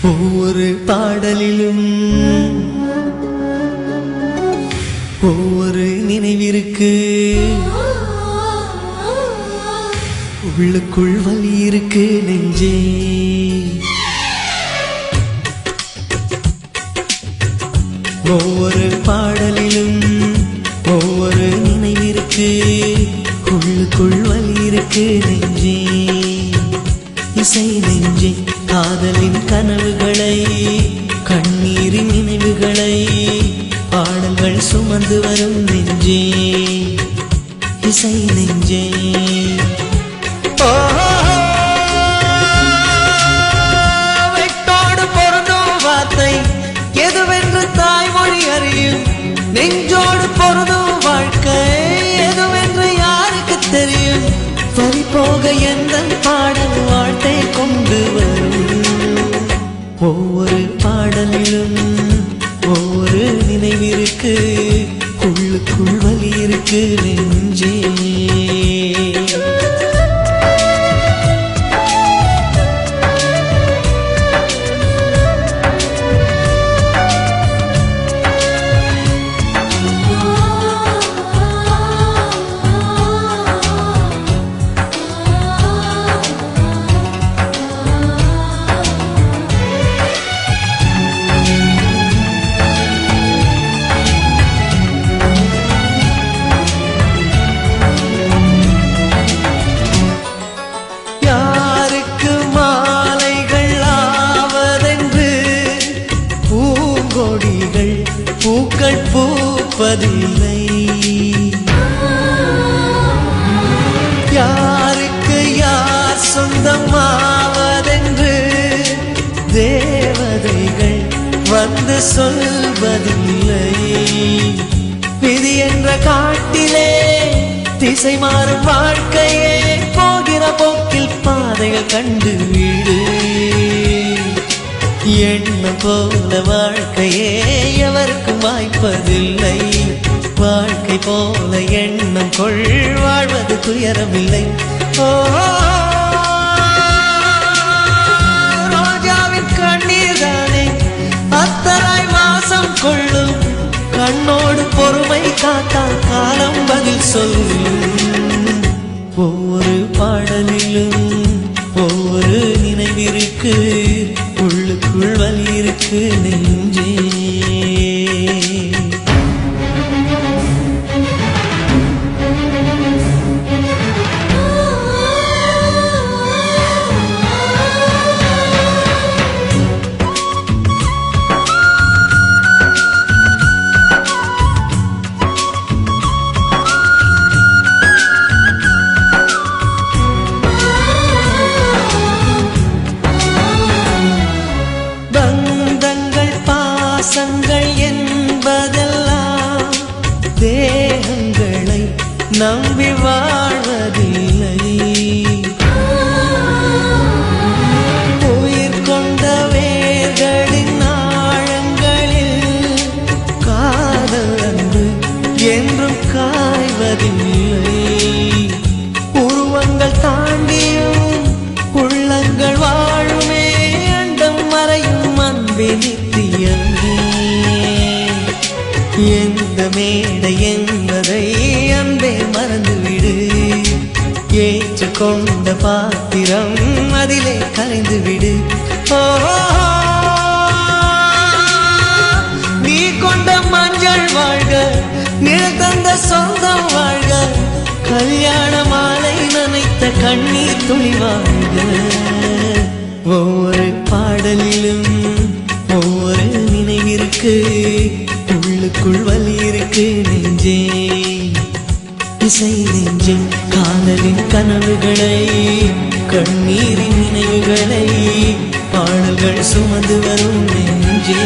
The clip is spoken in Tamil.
ஒவ்வொரு பாடலிலும் ஒவ்வொரு நினைவிற்கு உள்ளுக்குள் வலி இருக்கு நெஞ்சே. ஒவ்வொரு பாடலிலும் ஒவ்வொரு நினைவிற்கு உள்ளுக்குள் வலி இருக்கு நெஞ்சே. இசை நெஞ்சே, காதலின் கனவுகளை கண்ணீரின் நினைவுகளை பாடல்கள் சுமந்து வரும் நெஞ்சே. இசை நெஞ்சே, வெட்டோடு பொருந்தும் வார்த்தை எதுவென்று தாய்மொழி அறியும். நெஞ்சோடு பொருந்தும் வாழ்க்கை எதுவென்று யாருக்கு தெரியும். வரி போக எந்த பாடல் வாழ்த்தை கொண்டு வரும். ஒவ்வொரு பாடலிலும் ஒவ்வொரு நினைவிற்கு உள்ளுக்குள் வலி இருக்கு நெஞ்சே. பூக்கள் பூப்பதில்லை, யாருக்கு யார் சொந்தமாவதென்று தேவதைகள் வந்து சொல்வதில்லை. விதி என்ற காட்டிலே திசை மாறும் வாழ்க்கையே போகிற போக்கில் பாதைகள் கண்டு வீடு. எண்ணம் போல வாழ்க்கையே எவருக்கும் வாய்ப்பதில்லை. வாழ்க்கை போல எண்ணம் கொள் வாழ்வது துயரமில்லை. ரோஜாவின் கண்ணீர் தானே அத்தராய் வாசம் கொள்ளும். கண்ணோடு பொறுமை காத்தால் காலம் பதில் சொல்லும். ஒவ்வொரு பாடலிலும் ஒவ்வொரு நினைவிற்கு உள்ளுக்குள் வலி இருக்கு நெஞ்சே. பாசங்கள் என்பதெல்லாம் தேகங்களை நம்பி வாழ்வதில்லை. உயிர் கொண்ட வேர்களின் ஆழங்களில் காதல் அன்பு என்றும் காய்வதில்லை. உருவங்கள் தாண்டியும் உள்ளங்கள் வாழுமே அண்டம் மறையும் அன்பே நித்தியம். எந்த மேடை என்பதை அன்பே மறந்துவிடு. ஏற்றுக்கொண்ட பாத்திரம் அதிலே கலைந்துவிடு. நீ கொண்ட மஞ்சள் வாழ்க, நிழல் தந்த சொந்தம் வாழ்க. கல்யாண மாலை நனைத்த கண்ணீர் துளி வாழ்க. ஒவ்வொரு பாடலிலும் ஒவ்வொரு நினைவிற்கு உள்ளுக்குள் வலி இருக்கு நெஞ்சே. இசை நெஞ்சே, காதலின் கனவுகளை கண்ணீரின் நினைவுகளை பாடல்கள் சுமந்து வரும் நெஞ்சே.